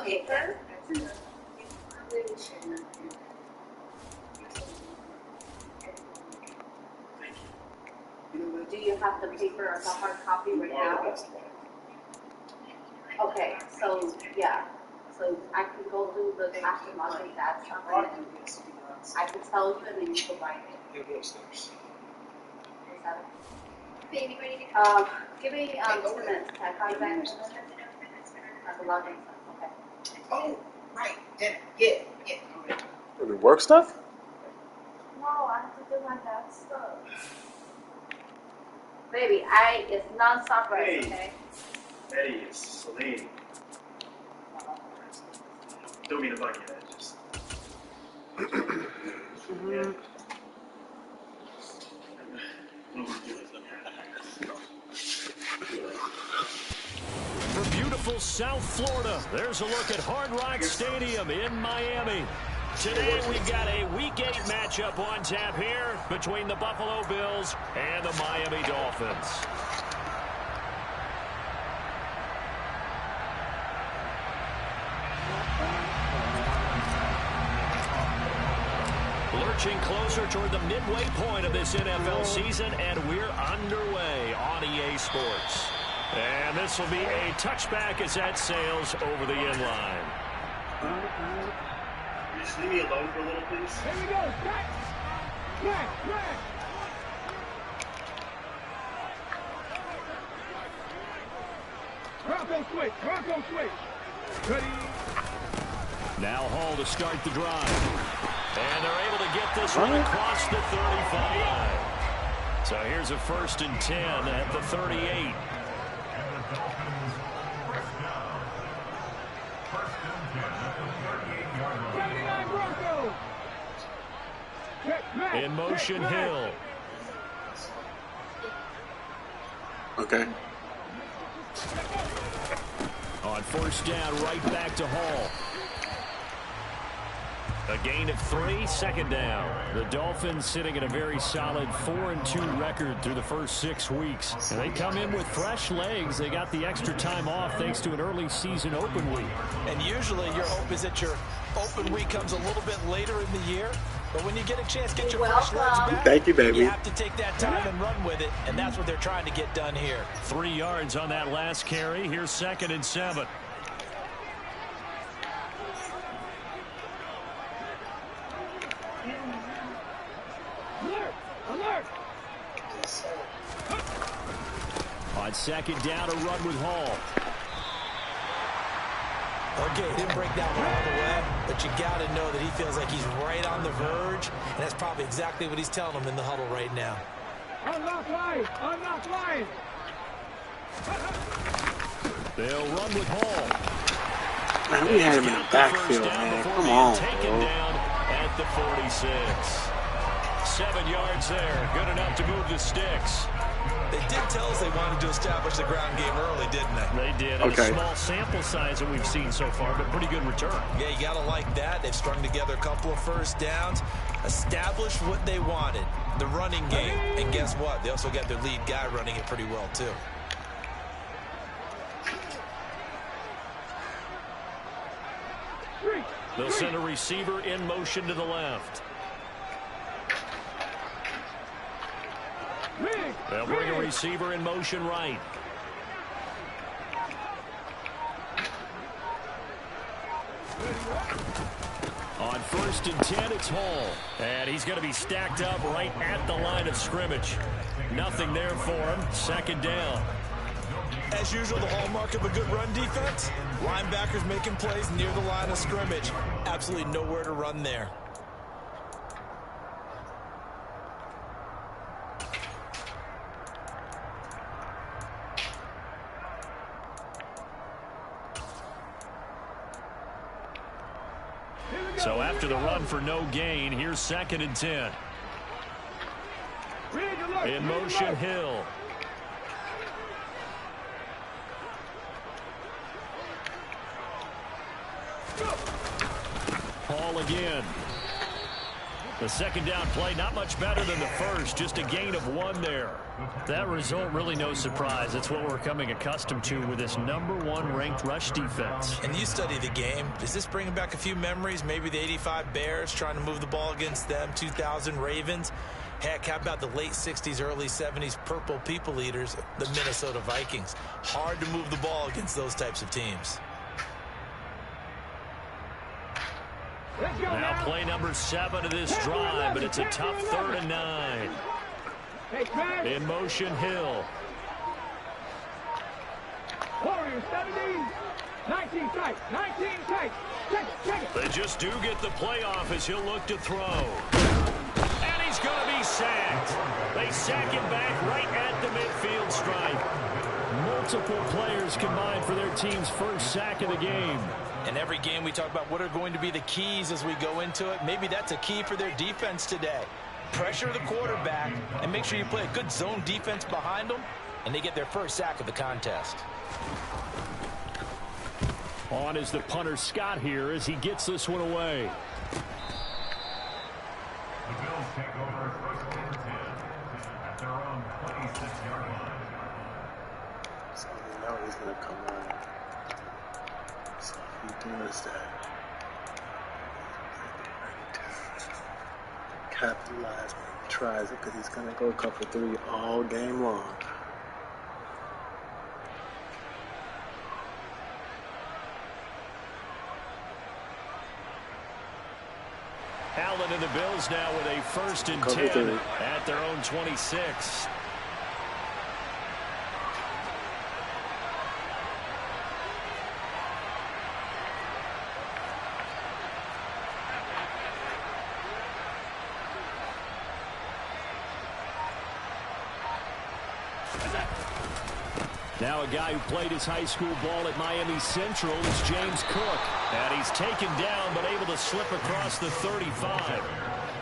paper? Do you have the paper or the hard copy right now? Okay, so yeah. So I can go do the cash and log that stuff and then I can tell you and then you can write it. He'll go upstairs. Is that okay? Baby, ready to go? Give me 2 minutes. Can I call you back in 2 minutes? I can log in stuff. Okay. Oh, right. Yeah. The work stuff? No, I have to do my dad's stuff. Baby, it's non-stop rice, okay? Eddie, it's Celine. Don't mean to bug you, I just... Yeah. For beautiful South Florida, there's a look at Hard Rock Stadium in Miami. Today we've got a Week 8 matchup on tap here between the Buffalo Bills and the Miami Dolphins. Lurching closer toward the midway point of this NFL season, and we're underway on EA Sports. And this will be a touchback as that sails over the end line. Just leave me alone for a little, please. Here we go. Back. Bronco switch. Ready. Now Hall to start the drive. And they're able to get this one across the 35 line. So here's a 1st and 10 at the 38. In motion, Hill. Okay. On 1st down, right back to Hall. A gain of 3, 2nd down. The Dolphins sitting at a very solid 4-2 record through the first 6 weeks. And they come in with fresh legs. They got the extra time off thanks to an early season open week. And usually your hope is that your open week comes a little bit later in the year. But when you get a chance to get your fresh legs back, thank you, baby. You have to take that time and run with it. And that's what they're trying to get done here. 3 yards on that last carry. Here's 2nd and 7. Alert! On 2nd down, a run with Hall. Okay, didn't break that one all the way, but you got to know that he feels like he's right on the verge, and that's probably exactly what he's telling them in the huddle right now. Unlock line! They'll run with Hall. Man, we had him in the backfield, man. Come on, taken bro. down at the 46. 7 yards there. Good enough to move the sticks. They did tell us they wanted to establish the ground game early, didn't they? They did. Okay. A small sample size that we've seen so far, but pretty good return. Yeah, you got to like that. They've strung together a couple of 1st downs, established what they wanted, the running game. And guess what? They also got their lead guy running it pretty well, too. They'll send a receiver in motion to the left. They'll bring a receiver in motion right. On 1st and 10, it's Hall. And he's going to be stacked up right at the line of scrimmage. Nothing there for him. 2nd down. As usual, the hallmark of a good run defense, linebackers making plays near the line of scrimmage. Absolutely nowhere to run there. So after the run for no gain, here's 2nd and 10. In motion, Hill. Hall again. The second down play, not much better than the first, just a gain of 1 there. That result, really no surprise. That's what we're becoming accustomed to with this #1 ranked rush defense. And you study the game. Is this bringing back a few memories? Maybe the '85 Bears trying to move the ball against them, 2000 Ravens. Heck, how about the late 60s, early 70s Purple People Eaters, the Minnesota Vikings? Hard to move the ball against those types of teams. Now play number 7 of this drive, but it's a tough 3rd and 9. In motion, Hill. Warriors 17, 19 tight, 19 tight. Check it. They just do get the playoff as he'll look to throw. And he's going to be sacked. They sack him back right at the midfield stripe. Multiple players combined for their team's first sack of the game. In every game we talk about what are going to be the keys as we go into it. Maybe that's a key for their defense today. Pressure the quarterback and make sure you play a good zone defense behind them, and they get their first sack of the contest. On is the punter Scott here as he gets this one away. The Bills take over first and 10 at their own 26-yard line. So you know he's going to come on. So if he does that, capitalize when he tries it, because he's going to go cover 3 all game long. Allen and the Bills now with a 1st and 10 at their own 26. Now a guy who played his high school ball at Miami Central is James Cook. And he's taken down but able to slip across the 35.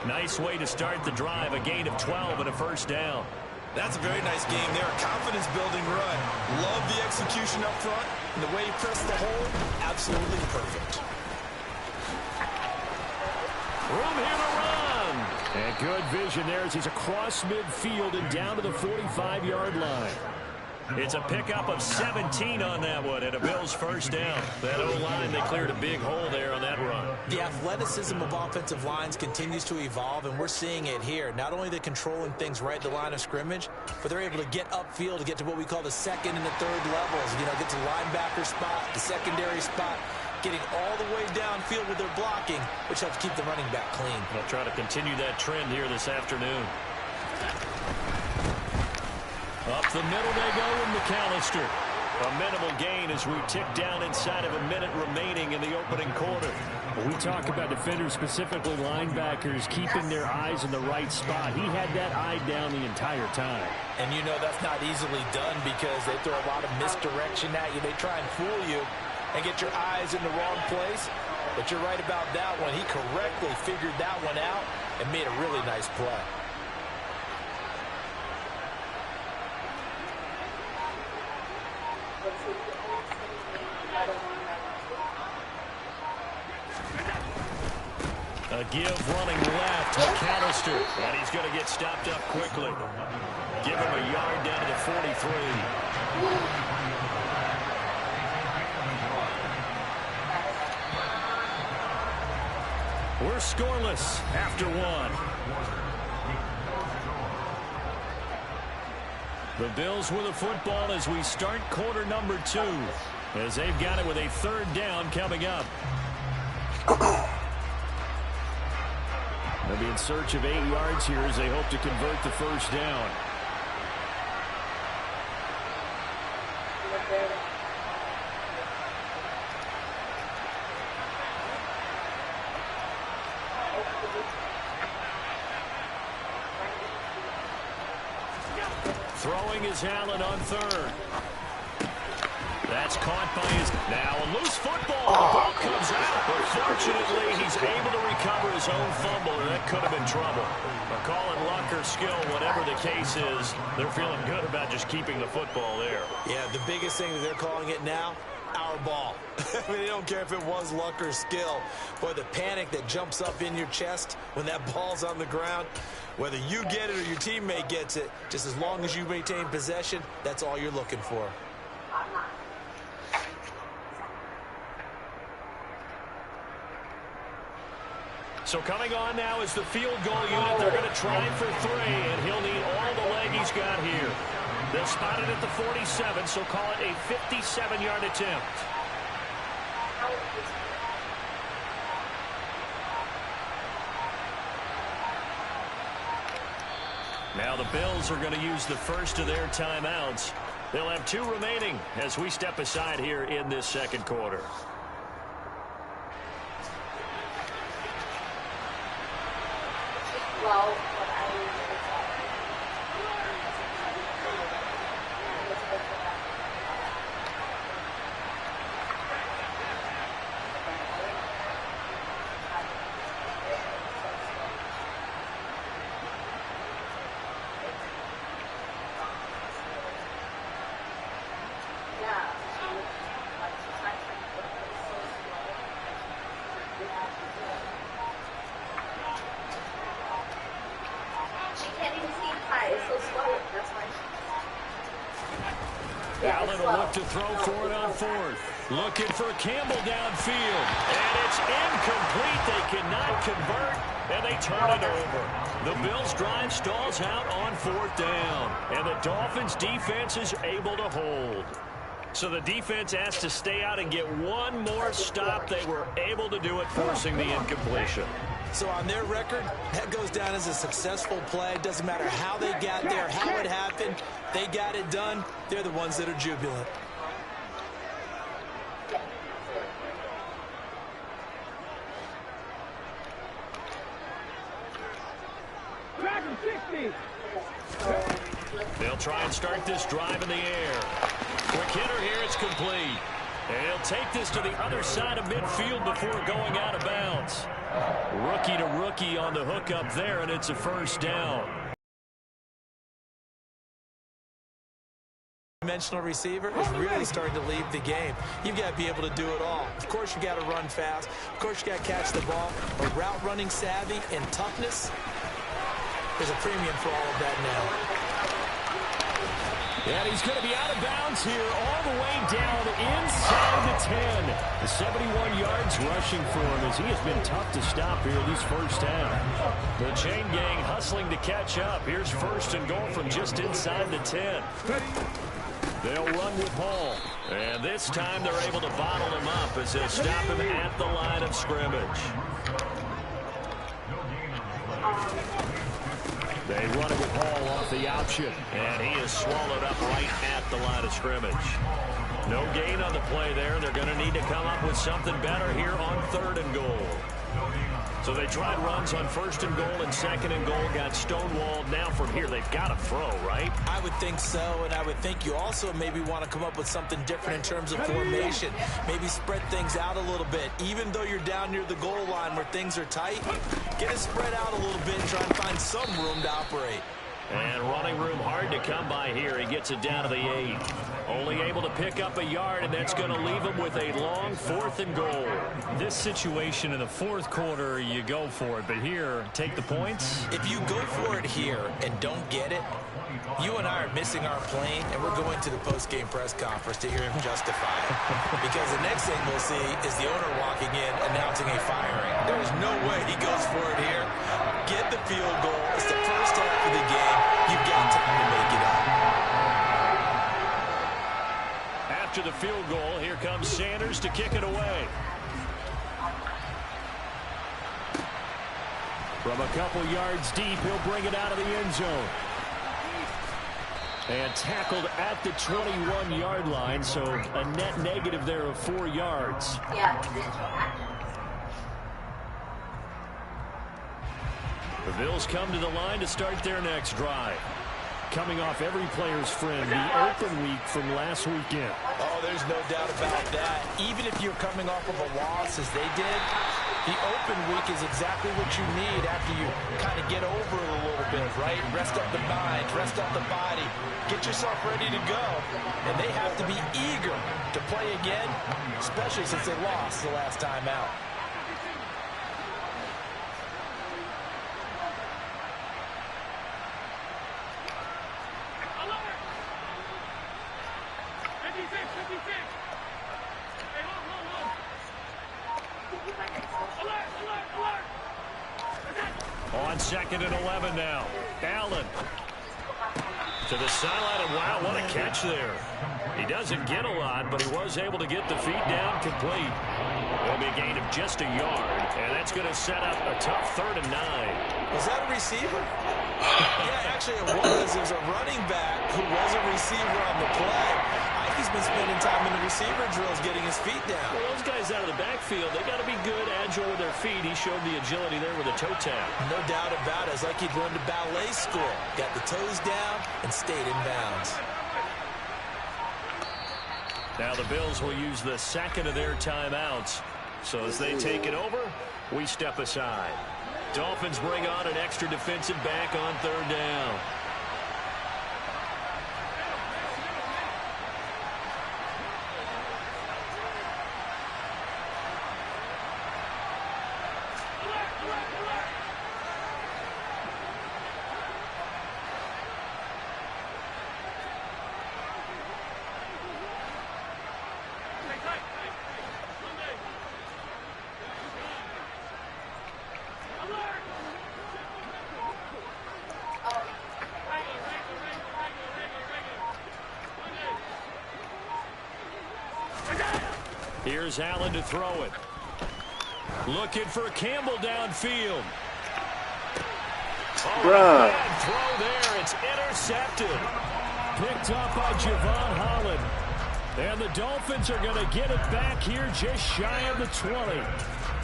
Nice way to start the drive, a gain of 12 and a 1st down. That's a very nice game there. Confidence-building run. Love the execution up front. And the way he pressed the hole, absolutely perfect. Room here to run. And good vision there as he's across midfield and down to the 45-yard line. It's a pickup of 17 on that one and a Bills 1st down. That O-line, they cleared a big hole there on that run. The athleticism of offensive lines continues to evolve, and we're seeing it here. Not only they're controlling things right at the line of scrimmage, but they're able to get upfield to get to what we call the 2nd and the 3rd levels. You know, get to the linebacker spot, the secondary spot, getting all the way downfield with their blocking, which helps keep the running back clean. They'll try to continue that trend here this afternoon. Up the middle they go in McAllister. A minimal gain as we tick down inside of a minute remaining in the opening quarter. When we talk about defenders, specifically linebackers, keeping their eyes in the right spot. He had that eye down the entire time. And you know that's not easily done because they throw a lot of misdirection at you. They try and fool you and get your eyes in the wrong place. But you're right about that one. He correctly figured that one out and made a really nice play. A give running left, McAllister, and he's going to get stopped up quickly. Give him a yard down to the 43. We're scoreless after 1. The Bills with the football as we start quarter number 2, as they've got it with a 3rd down coming up. They'll be in search of 8 yards here as they hope to convert the 1st down. Throwing is Allen on 3rd. That's caught by his... Now a loose football. The ball comes out. But fortunately, he's able to recover his own fumble, and that could have been trouble. But call it luck or skill, whatever the case is, they're feeling good about just keeping the football there. Yeah, the biggest thing that they're calling it now, our ball. I mean, they don't care if it was luck or skill. Boy, the panic that jumps up in your chest when that ball's on the ground, whether you get it or your teammate gets it, just as long as you maintain possession, that's all you're looking for. So coming on now is the field goal unit. They're going to try for 3, and he'll need all the leg he's got here. They'll spot it at the 47, so call it a 57-yard attempt. Now the Bills are going to use the first of their timeouts. They'll have 2 remaining as we step aside here in this second quarter. Well, Allen will look to throw for it on 4th. Looking for Campbell downfield. And it's incomplete. They cannot convert, and they turn it over. The Bills' drive stalls out on 4th down. And the Dolphins' defense is able to hold. So the defense has to stay out and get one more stop. They were able to do it, forcing the incompletion. So on their record, that goes down as a successful play. Doesn't matter how they got there, how it happened. They got it done. They're the ones that are jubilant. They'll try and start this drive in the air. Quick hitter here, it's complete. And he'll take this to the other side of midfield before going out of bounds. Rookie to rookie on the hook up there, and it's a first down. Dimensional receiver is really starting to leave the game. You've got to be able to do it all. Of course, you got to run fast. Of course, you got to catch the ball. But route running savvy and toughness, there's a premium for all of that now. And he's going to be out of bounds here all the way down inside the 10. The 71 yards rushing for him as he has been tough to stop here this first half. The chain gang hustling to catch up. Here's 1st and goal from just inside the 10. They'll run with Hall. And this time they're able to bottle him up as they stop him at the line of scrimmage. They run it with Hall off the option, and he is swallowed up right at the line of scrimmage. No gain on the play there. They're going to need to come up with something better here on 3rd and goal. So they tried runs on 1st and goal and 2nd and goal, got stonewalled. Now from here, they've got to throw, right? I would think so, and I would think you also maybe want to come up with something different in terms of formation. Maybe spread things out a little bit. Even though you're down near the goal line where things are tight, get it spread out a little bit and try and find some room to operate. And running room hard to come by here. He gets it down to the 8. Only able to pick up a yard, and that's going to leave him with a long 4th and goal. This situation in the 4th quarter, you go for it. But here, take the points. If you go for it here and don't get it, you and I are missing our plane, and we're going to the post-game press conference to hear him justify it. Because the next thing we'll see is the owner walking in announcing a firing. There is no way he goes for it here. Get the field goal. It's the first half of the game. You've got time to make it up. After the field goal, here comes Sanders to kick it away. From a couple yards deep, he'll bring it out of the end zone. And tackled at the 21-yard line, so a net negative there of 4 yards. Yeah. The Bills come to the line to start their next drive. coming off every player's friend, the open week from last weekend. Oh, there's no doubt about that. Even if you're coming off of a loss as they did, the open week is exactly what you need after you kind of get over it a little bit, right? Rest up the mind, rest up the body, get yourself ready to go. And they have to be eager to play again, especially since they lost the last time out. On 2nd and 11 now. Allen to the sideline, and wow, what a catch there. He doesn't get a lot, but he was able to get the feet down complete. It'll be a gain of just a yard, and that's going to set up a tough 3rd and 9. Was that a receiver? Yeah, actually it was. It was a running back who was a receiver on the play. He's been spending time in the receiver drills getting his feet down. Well, those guys out of the backfield, they got to be good, agile with their feet. He showed the agility there with a toe tap. No doubt about it. It's like he'd run to ballet school. Got the toes down and stayed in bounds. Now the Bills will use the 2nd of their timeouts. So as they take it over, we step aside. Dolphins bring on an extra defensive back on 3rd down. Here's Allen to throw it. Looking for Campbell downfield. Bruh. Bad throw there. It's intercepted. Picked up by Javon Holland. And the Dolphins are going to get it back here just shy of the 20.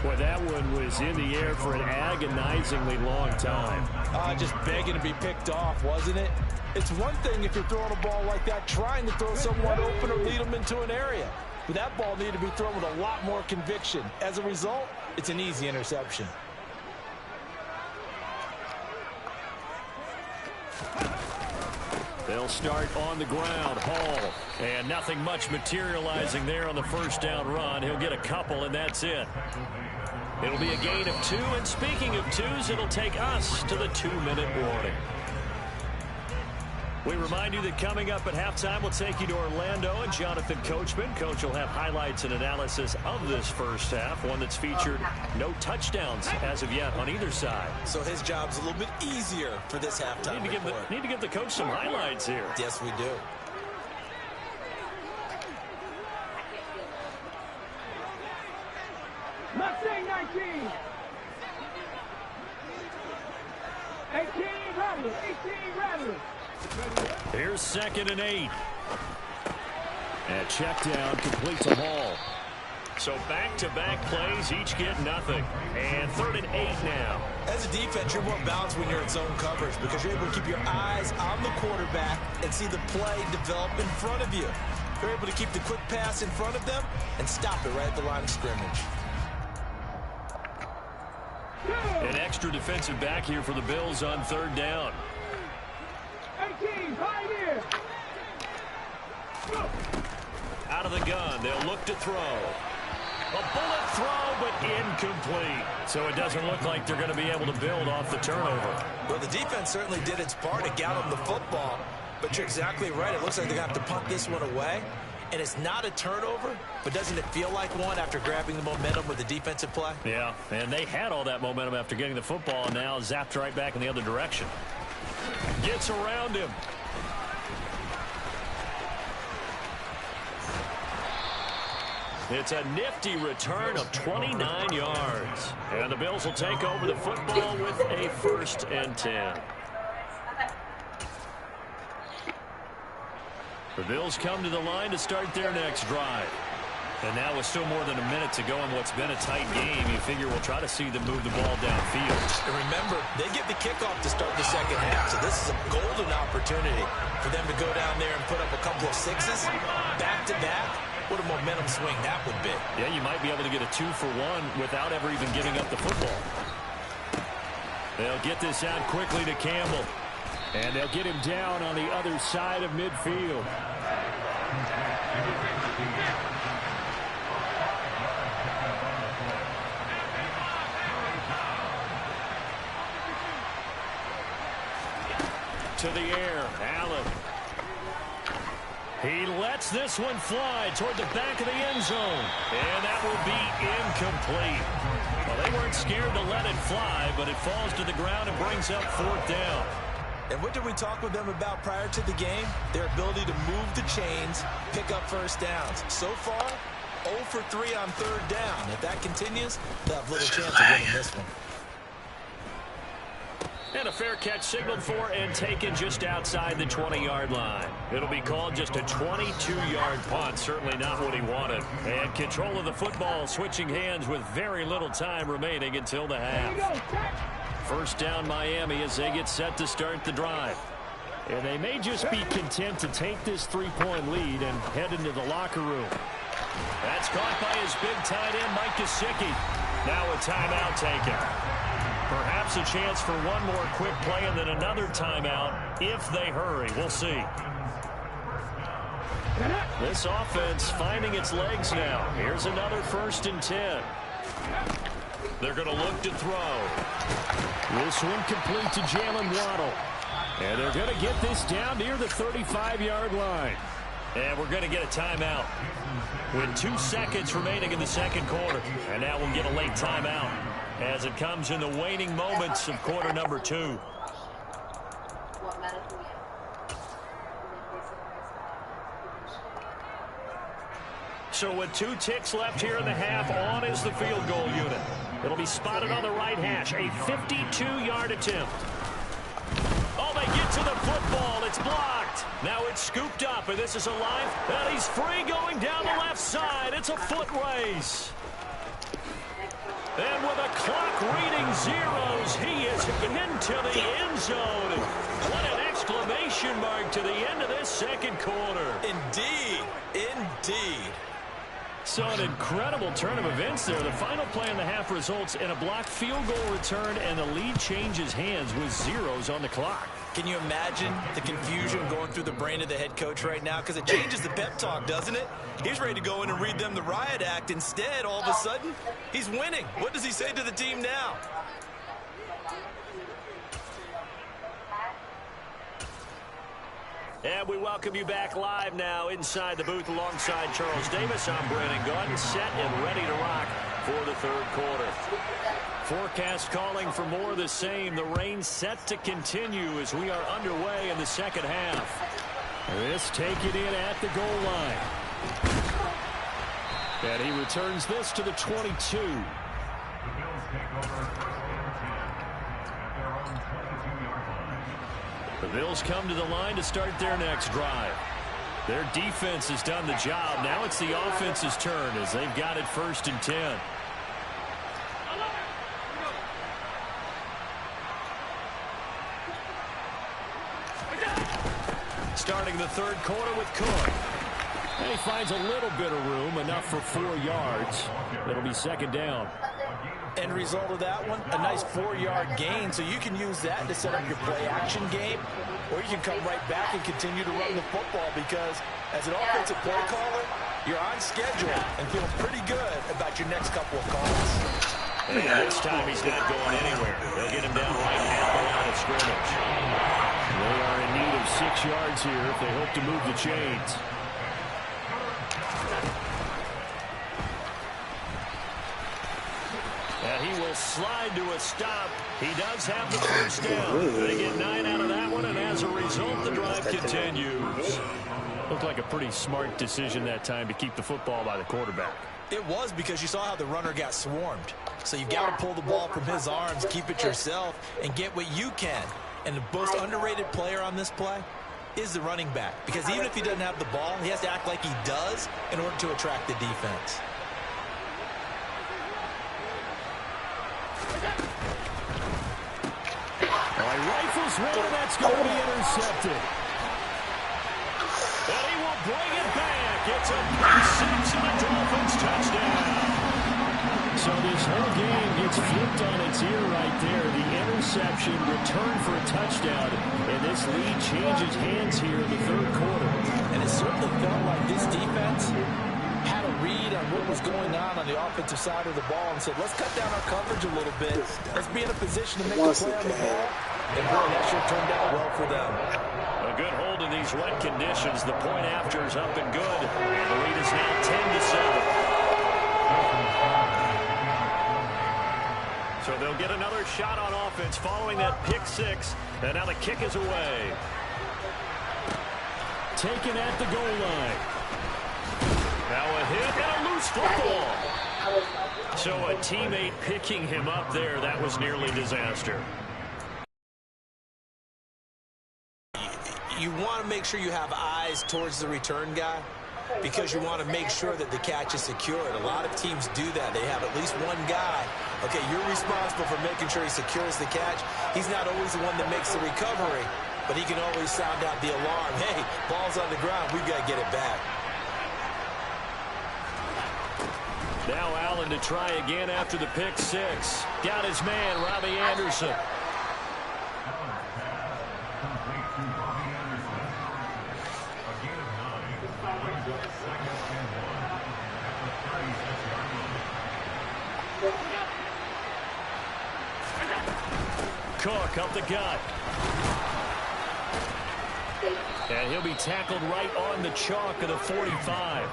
Boy, that one was in the air for an agonizingly long time. Just begging to be picked off, wasn't it? It's one thing if you're throwing a ball like that, trying to throw someone open or lead them into an area. But that ball needed to be thrown with a lot more conviction. As a result, it's an easy interception. They'll start on the ground. Hall. And nothing much materializing there on the first down run. He'll get a couple, and that's it. It'll be a gain of 2. And speaking of 2s, it'll take us to the 2-minute warning. We remind you that coming up at halftime, we'll take you to Orlando and Jonathan Coachman. Coach will have highlights and analysis of this first half, one that's featured no touchdowns as of yet on either side. So his job's a little bit easier for this halftime report. Need to give the coach some highlights here. Yes, we do. Mustang 19. 18 Rattlers. 18 Rattlers. Here's 2nd and 8. And check down complete to Hall. So back-to-back plays, each get nothing. And 3rd and 8 now. As a defense, you're more balanced when you're in zone coverage because you're able to keep your eyes on the quarterback and see the play develop in front of you. You're able to keep the quick pass in front of them and stop it right at the line of scrimmage. An extra defensive back here for the Bills on 3rd down. 18, Pioneer. Out of the gun, they'll look to throw. A bullet throw, but incomplete. So it doesn't look like they're going to be able to build off the turnover. Well, the defense certainly did its part to get them the football. But you're exactly right. It looks like they're going to have to punt this one away. And it's not a turnover, but doesn't it feel like one after grabbing the momentum with the defensive play? Yeah, and they had all that momentum after getting the football, and now zapped right back in the other direction. Gets around him. It's a nifty return of 29 yards. And the Bills will take over the football with a 1st and 10. The Bills come to the line to start their next drive. And now with still more than a minute to go in what's been a tight game, you figure we'll try to see them move the ball downfield. And remember, they get the kickoff to start the second half, so this is a golden opportunity for them to go down there and put up a couple of sixes back-to-back. What a momentum swing that would be. Yeah, you might be able to get a 2-for-1 without ever even giving up the football. They'll get this out quickly to Campbell. And they'll get him down on the other side of midfield. To the air, Allen. He lets this one fly toward the back of the end zone. And that will be incomplete. Well, they weren't scared to let it fly, but it falls to the ground and brings up 4th down. And what did we talk with them about prior to the game? Their ability to move the chains, pick up first downs. So far, 0 for 3 on 3rd down. If that continues, they'll have little chance of winning this one. And a fair catch signaled for and taken just outside the 20-yard line. It'll be called just a 22-yard punt. Certainly not what he wanted. And control of the football switching hands with very little time remaining until the half. First down Miami as they get set to start the drive. And they may just be content to take this 3-point lead and head into the locker room. That's caught by his big tight end, Mike Gesicki. Now a timeout taken. Perhaps a chance for one more quick play and then another timeout if they hurry. We'll see. This offense finding its legs now. Here's another 1st and 10. They're going to look to throw. This one complete to Jalen Waddle. And they're going to get this down near the 35-yard line. And we're going to get a timeout with 2 seconds remaining in the second quarter. And now we'll get a late timeout as it comes in the waning moments of quarter number 2. So with 2 ticks left here in the half, on is the field goal unit. It'll be spotted on the right hash, a 52-yard attempt. Oh, they get to the football. It's blocked. Now it's scooped up, and this is alive. And he's free going down the left side. It's a foot race. And with a clock reading zeros, he is into the end zone. What an exclamation mark to the end of this second quarter. Indeed. Indeed. So an incredible turn of events there. The final play in the half results in a blocked field goal return, and the lead changes hands with zeros on the clock. Can you imagine the confusion going through the brain of the head coach right now? Because it changes the pep talk, doesn't it? He's ready to go in and read them the riot act. Instead, all of a sudden, he's winning. What does he say to the team now? And we welcome you back live now inside the booth alongside Charles Davis. I'm Brandon Gaudin, set and ready to rock for the third quarter. Forecast calling for more of the same. The rain set to continue as we are underway in the second half. This taken in at the goal line. And he returns this to the 22. The Bills take over first and 10 at their own 22-yard line. The Bills come to the line to start their next drive. Their defense has done the job. Now it's the offense's turn as they've got it 1st and 10. Starting the third quarter with Cook. And he finds a little bit of room, enough for 4 yards. It'll be second down. End result of that one, a nice 4-yard gain, so you can use that to set up your play-action game, or you can come right back and continue to run the football because as an offensive play caller, you're on schedule and feeling pretty good about your next couple of calls. And this time he's not going anywhere. They'll get him down right at the line of scrimmage. They are in need of 6 yards here if they hope to move the chains. And he will slide to a stop. He does have the first down. They get 9 out of that one, and as a result, the drive continues. Looked like a pretty smart decision that time to keep the football by the quarterback. It was because you saw how the runner got swarmed. So you've got to pull the ball from his arms, keep it yourself, and get what you can. And the most underrated player on this play, is the running back, because even if he doesn't have the ball, he has to act like he does in order to attract the defense. He rifles one, and that's going to be intercepted. And he will bring it back. It's a pick six and a Dolphins touchdown. So this whole game gets flipped on its ear right there. The interception, return for a touchdown, and this lead changes hands here in the third quarter. And it certainly felt like this defense had a read on what was going on the offensive side of the ball and said, let's cut down our coverage a little bit. Let's be in a position to make a play on the ball. And boy, that sure turned out well for them. A good hold in these wet conditions. The point after is up and good. And the lead is now 10-7. So they'll get another shot on offense following that pick six. And now the kick is away. Taken at the goal line. Now a hit and a loose football. So a teammate picking him up there. That was nearly disaster. You want to make sure you have eyes towards the return guy because you want to make sure that the catch is secured. A lot of teams do that. They have at least one guy. Okay, you're responsible for making sure he secures the catch. He's not always the one that makes the recovery, but he can always sound out the alarm. Hey, ball's on the ground. We've got to get it back. Now Allen to try again after the pick six. Got his man, Robbie Anderson. Cook up the gut. And he'll be tackled right on the chalk of the 45.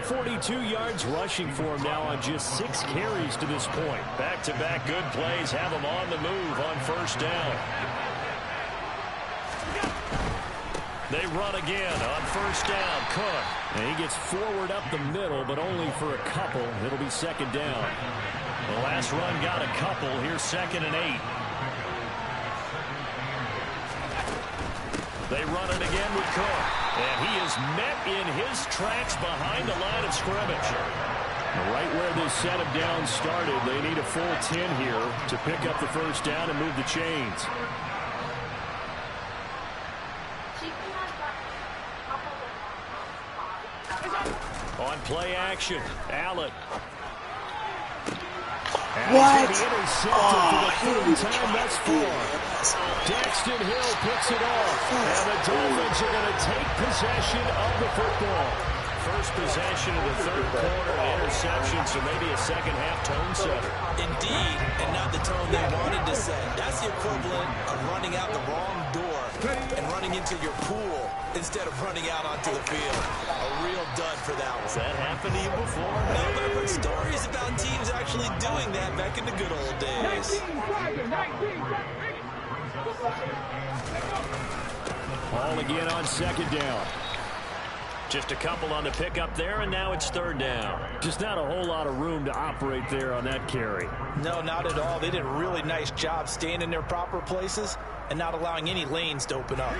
42 yards rushing for him now on just 6 carries to this point. Back-to-back good plays have him on the move on first down. They run again on first down. Cook. And he gets forward up the middle, but only for a couple. It'll be second down. The last run got a couple. Here's 2nd and 8. They run it again with Cook. And he is met in his tracks behind the line of scrimmage. Right where this set of downs started, they need a full 10 here to pick up the first down and move the chains. On play action, Allen. What? Daxton Hill picks it off. And the Dolphins are going to take possession of the football. First possession of the third quarter, interception, so maybe a second-half tone setter. Indeed, and not the tone they wanted to set. That's the equivalent of running out the wrong door and running into your pool instead of running out onto the field. A real dud for that one. Has that happened to you before? No, but I've heard stories about teams actually doing that back in the good old days. Ball again on second down. Just a couple on the pickup there, and now it's third down. Just not a whole lot of room to operate there on that carry. No, not at all. They did a really nice job staying in their proper places and not allowing any lanes to open up.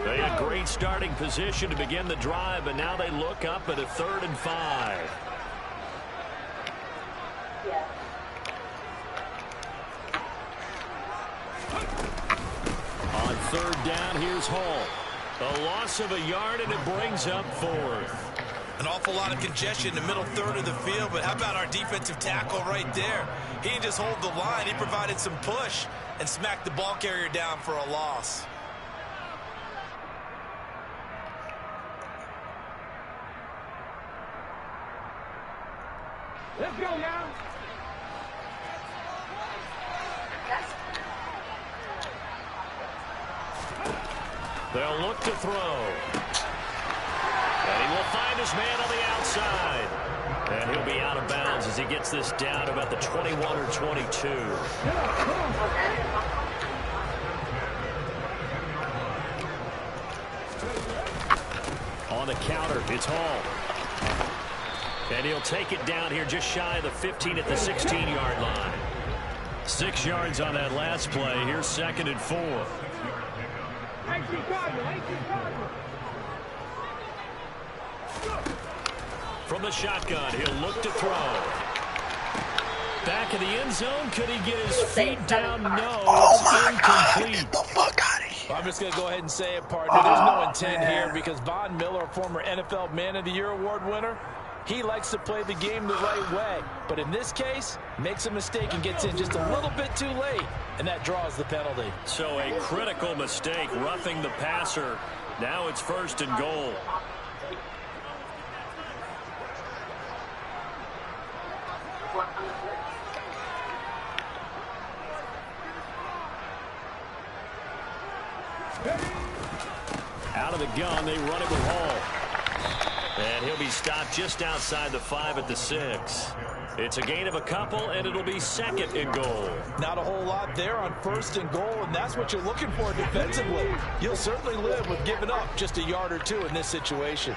They had great starting position to begin the drive, but now they look up at a 3rd and 5. On third down, here's Hall. A loss of a yard, and it brings up 4th. An awful lot of congestion in the middle third of the field, but how about our defensive tackle right there? He didn't just hold the line, he provided some push and smacked the ball carrier down for a loss. Let's go now. They'll look to throw. And he will find his man on the outside. And he'll be out of bounds as he gets this down about the 21 or 22. On the counter, it's Hall. And he'll take it down here just shy of the 15 at the 16-yard line. 6 yards on that last play. Here's 2nd and 4. From the shotgun, he'll look to throw. Back of the end zone, could he get his feet down? No, it's incomplete. Get the fuck out of here. I'm just going to go ahead and say it, partner. There's no intent here because Von Miller, former NFL Man of the Year award winner, he likes to play the game the right way. But in this case, makes a mistake and gets in just a little bit too late, and that draws the penalty. So a critical mistake, roughing the passer. Now it's 1st and goal. Out of the gun, they run it with Hall. And he'll be stopped just outside the 5 at the 6. It's a gain of a couple, and it'll be 2nd and goal. Not a whole lot there on 1st and goal, and that's what you're looking for defensively. You'll certainly live with giving up just a yard or two in this situation.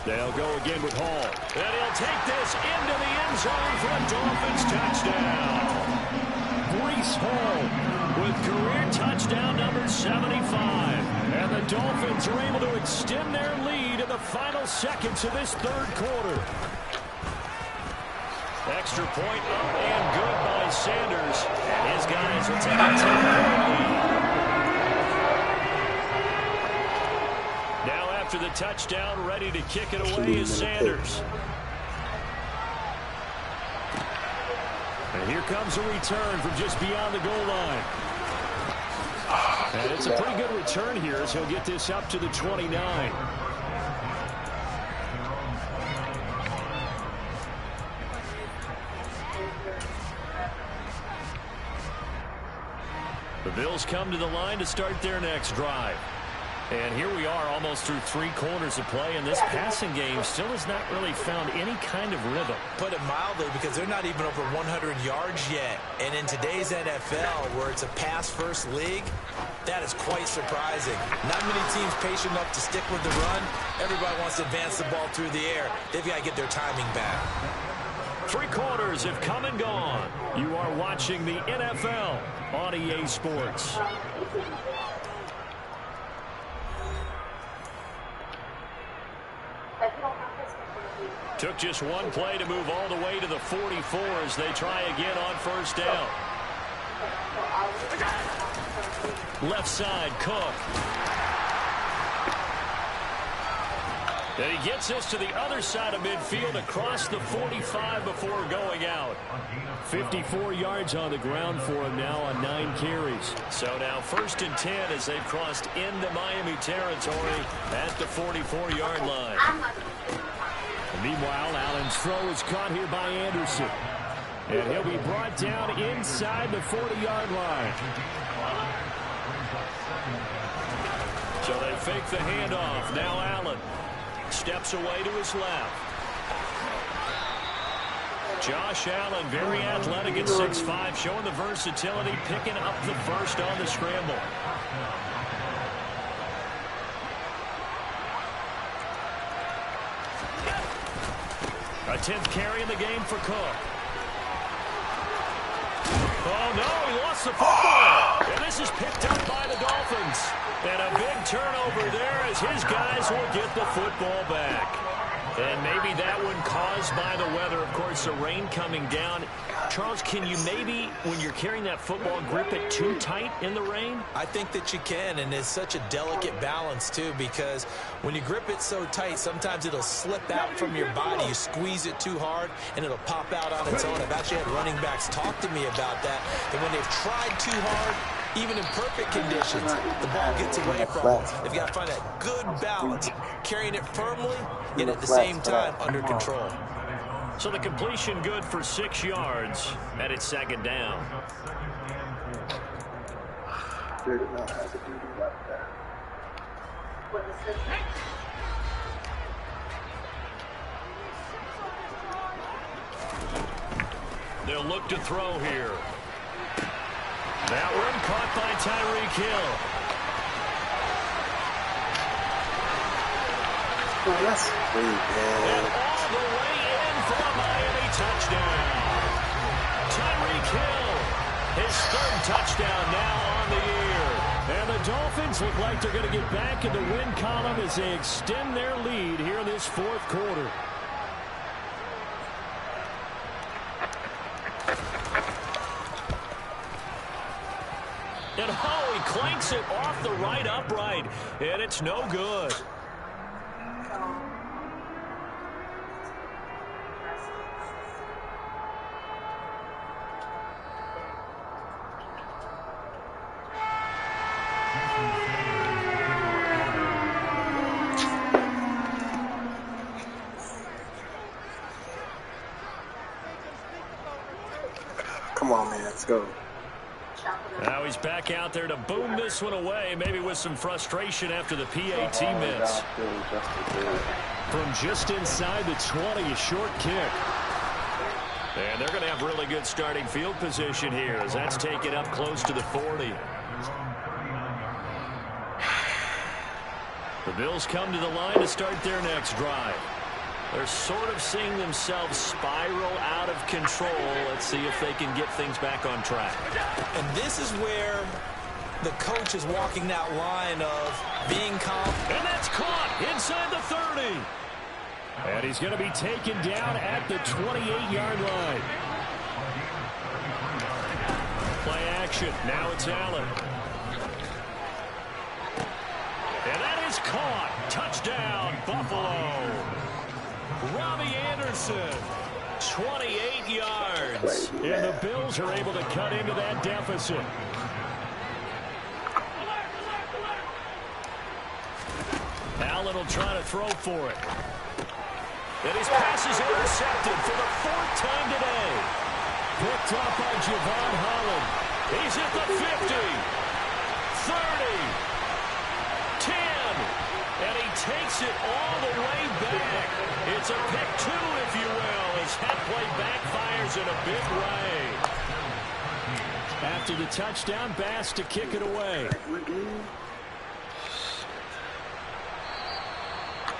They'll go again with Hall. And he'll take this into the end zone for a Dolphins touchdown. Breece Hall with career touchdown number 75. And the Dolphins are able to extend their lead in the final seconds of this 3rd quarter. Extra point up and good by Sanders. His guys will take a 10-point lead. After the touchdown, ready to kick it away is Sanders. And here comes a return from just beyond the goal line. And it's a pretty good return here as he'll get this up to the 29. The Bills come to the line to start their next drive. And here we are almost through 3 quarters of play, and this passing game still has not really found any kind of rhythm. Put it mildly, because they're not even over 100 yards yet. And in today's NFL, where it's a pass-first league, that is quite surprising. Not many teams patient enough to stick with the run. Everybody wants to advance the ball through the air. They've got to get their timing back. 3 quarters have come and gone. You are watching the NFL on EA Sports. Took just one play to move all the way to the 44 as they try again on 1st down. Left side, Cook. And he gets us to the other side of midfield across the 45 before going out. 54 yards on the ground for him now on 9 carries. So now 1st and 10 as they've crossed into Miami territory at the 44-yard line. And meanwhile, Allen's throw is caught here by Anderson. And he'll be brought down inside the 40-yard line. So they fake the handoff. Now Allen steps away to his left. Josh Allen, very athletic at 6'5", showing the versatility, picking up the first on the scramble. A 10th carry in the game for Cook. Oh, no, he lost the football. And this is picked up by the Dolphins. And a big turnover there as his guys will get the football back. And maybe that one caused by the weather. Of course, the rain coming down. Charles, can you maybe, when you're carrying that football, grip it too tight in the rain? I think that you can, and it's such a delicate balance, too, because when you grip it so tight, sometimes it'll slip out from your body. You squeeze it too hard, and it'll pop out on its own. I've actually had running backs talk to me about that, and when they've tried too hard, even in perfect conditions, the ball gets away from them. They've got to find that good balance, carrying it firmly, and at the same time under control. So the completion good for 6 yards, and it's 2nd down. They'll look to throw here. That one caught by Tyreek Hill. Oh, that's great, man. And all the way in for a Miami touchdown. Tyreek Hill, his third touchdown now on the year. And the Dolphins look like they're going to get back in the win column as they extend their lead here in this fourth quarter. And oh, he clanks it off the right upright, and it's no good. Come on, man. Let's go. Now he's back out there to boom this one away, maybe with some frustration after the PAT miss. From just inside the 20, a short kick. And they're going to have really good starting field position here as that's taken up close to the 40. The Bills come to the line to start their next drive. They're sort of seeing themselves spiral out of control. Let's see if they can get things back on track. And this is where the coach is walking that line of being calm. And that's caught inside the 30. And he's going to be taken down at the 28-yard line. Play action. Now it's Allen. And that is caught. Touchdown, Buffalo. Robbie Anderson, 28 yards. And the Bills are able to cut into that deficit. Allen will try to throw for it. And his pass is intercepted for the fourth time today. Picked up by Javon Holland. He's at the 50, 30, 10, and he takes it all the way back. It's a pick two, if you will, as that play backfires in a big way. After the touchdown, Bass to kick it away.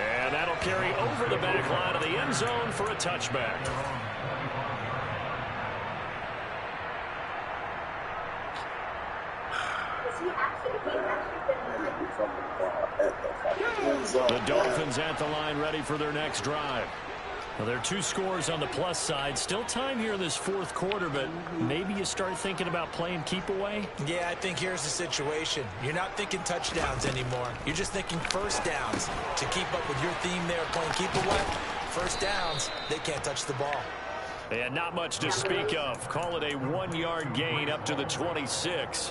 And that'll carry over the back line of the end zone for a touchback. The Dolphins at the line ready for their next drive. Well, there are two scores on the plus side. Still time here in this fourth quarter, but maybe you start thinking about playing keep away? Yeah, I think here's the situation. You're not thinking touchdowns anymore. You're just thinking first downs. To keep up with your theme there, playing keep away, first downs, they can't touch the ball. And not much to speak of. Call it a 1-yard gain up to the 26.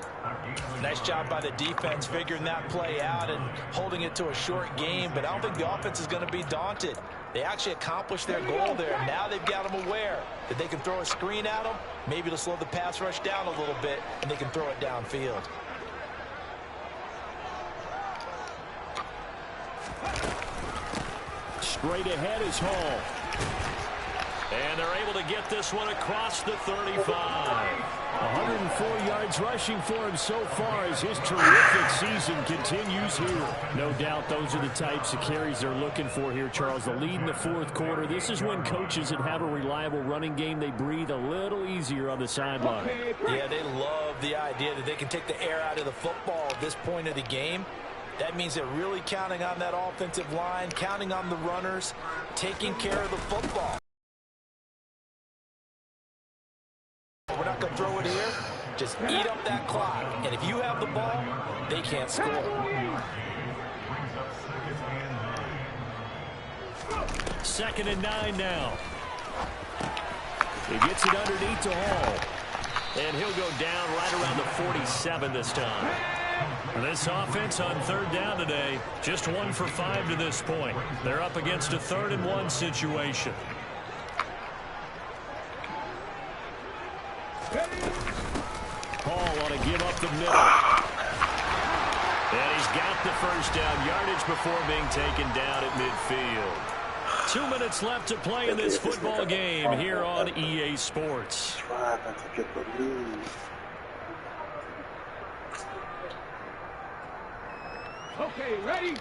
Nice job by the defense figuring that play out and holding it to a short game, but I don't think the offense is going to be daunted. They actually accomplished their goal there. Now they've got them aware that they can throw a screen at them, maybe to slow the pass rush down a little bit, and they can throw it downfield. Straight ahead is Hall. And they're able to get this one across the 35. 104 yards rushing for him so far as his terrific season continues here. No doubt those are the types of carries they're looking for here, Charles. The lead in the fourth quarter. This is when coaches that have a reliable running game, they breathe a little easier on the sideline. Yeah, they love the idea that they can take the air out of the football at this point of the game. That means they're really counting on that offensive line, counting on the runners, taking care of the football. We're not going to throw it here. Just eat up that clock. And if you have the ball, they can't score. Second and 9 now. He gets it underneath to Hall. And he'll go down right around the 47 this time. This offense on third down today, just 1 for 5 to this point. They're up against a 3rd and 1 situation. Hall ought to give up the middle. And he's got the first down yardage before being taken down at midfield. 2 minutes left to play in this football game here on EA Sports. Trying to get the lead. Okay, ready?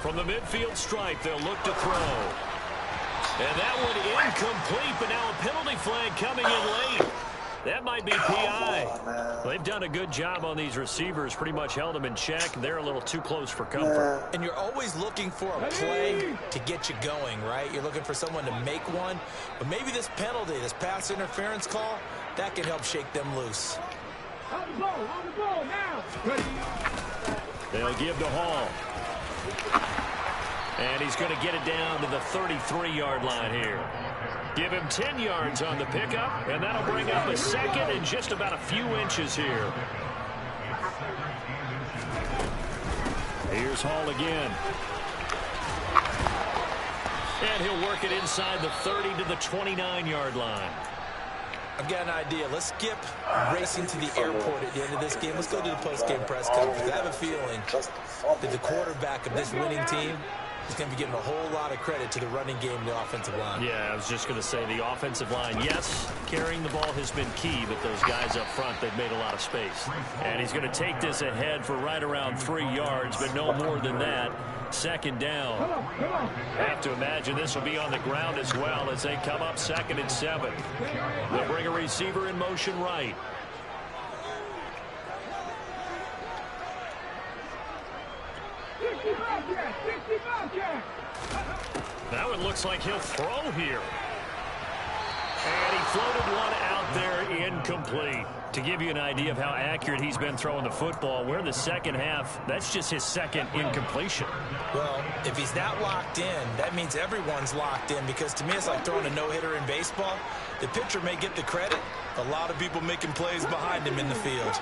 From the midfield stripe, they'll look to throw. And that one incomplete, but now a penalty flag coming in late. That might be PI. They've done a good job on these receivers, pretty much held them in check. They're a little too close for comfort. And you're always looking for a play to get you going, right? You're looking for someone to make one. But maybe this penalty, this pass interference call, that can help shake them loose. On the ball, now. Ready? They'll give to Hall. And he's going to get it down to the 33-yard line here. Give him 10 yards on the pickup, and that'll bring up a second and just about a few inches here. Here's Hall again. And he'll work it inside the 30 to the 29-yard line. I've got an idea. Let's skip racing to the airport at the end of this game. Let's go to the post-game press conference. I have a feeling that the quarterback of this winning team is going to be giving a whole lot of credit to the running game and the offensive line. Yeah, I was just going to say the offensive line, yes, carrying the ball has been key, but those guys up front, they've made a lot of space. And he's going to take this ahead for right around 3 yards, but no more than that. Second down. Have to imagine this will be on the ground as well as they come up 2nd and 7. They'll bring a receiver in motion right. That one looks like he'll throw here. And he floated one out there incomplete. To give you an idea of how accurate he's been throwing the football, we're in the second half. That's just his second incompletion. Well, if he's not locked in, that means everyone's locked in, because to me it's like throwing a no-hitter in baseball. The pitcher may get the credit. A lot of people making plays behind him in the field.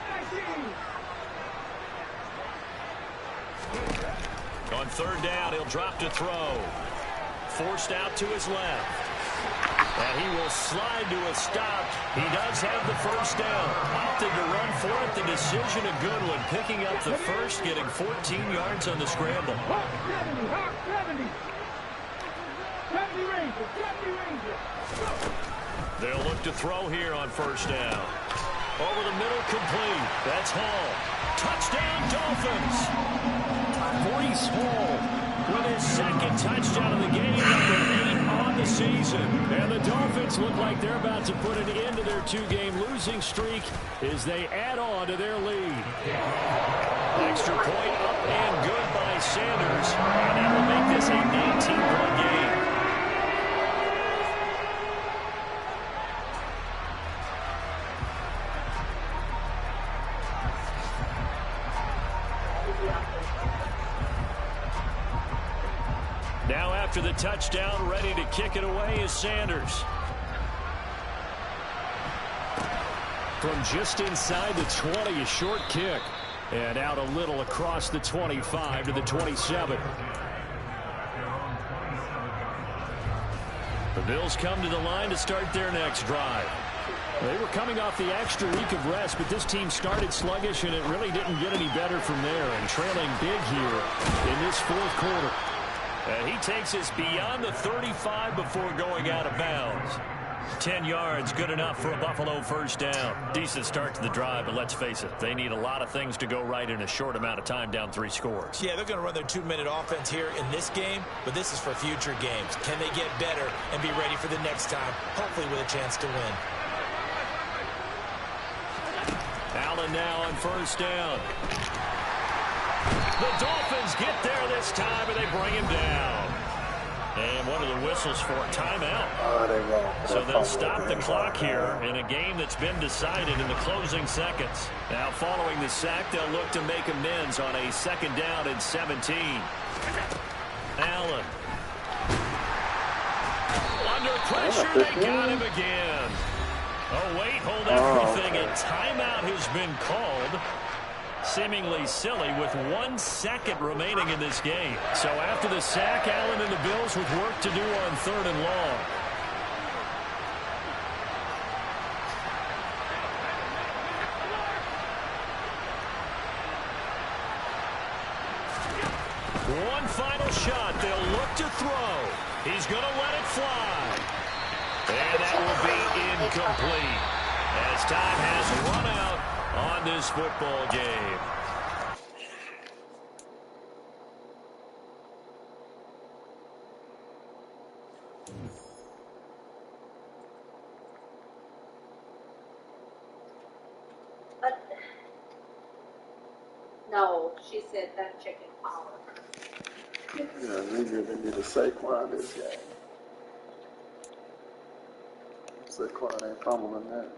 On 3rd down, he'll drop to throw. Forced out to his left. And he will slide to a stop. He does have the first down. Opted to run for it. The decision, a good one. Picking up the first, getting 14 yards on the scramble. 70 Rangers. They'll look to throw here on 1st down. Over the middle, complete. That's Hall. Touchdown, Dolphins. Maurice Hall with his 2nd touchdown of the game, number 8 on the season. And the Dolphins look like they're about to put an end to their 2-game losing streak as they add on to their lead. Extra point up and good by Sanders. And that will make this a 19-point game. Now after the touchdown, ready to kick it away is Sanders. From just inside the 20, a short kick. And out a little across the 25 to the 27. The Bills come to the line to start their next drive. They were coming off the extra week of rest, but this team started sluggish, and it really didn't get any better from there. And trailing big here in this 4th quarter. And he takes us beyond the 35 before going out of bounds. 10 yards, good enough for a Buffalo first down. Decent start to the drive, but let's face it, they need a lot of things to go right in a short amount of time, down 3 scores. Yeah, they're going to run their 2-minute offense here in this game, but this is for future games. Can they get better and be ready for the next time, hopefully with a chance to win? Allen now on 1st down. The Dolphins get there this time, and they bring him down. And one of the whistles for a timeout. So they'll stop the clock here in a game that's been decided in the closing seconds. Now following the sack, they'll look to make amends on a 2nd down and 17. Allen. Under pressure, they got him again. Oh, wait, hold everything. A timeout has been called. Seemingly silly with 1 second remaining in this game. So after the sack, Allen and the Bills with work to do on 3rd and long. One final shot. They'll look to throw. He's going to let it fly. And that will be incomplete. as time has run out on this football game. But no, she said that chicken power. Yeah, they need to Saquon this game. Saquon ain't fumbling that.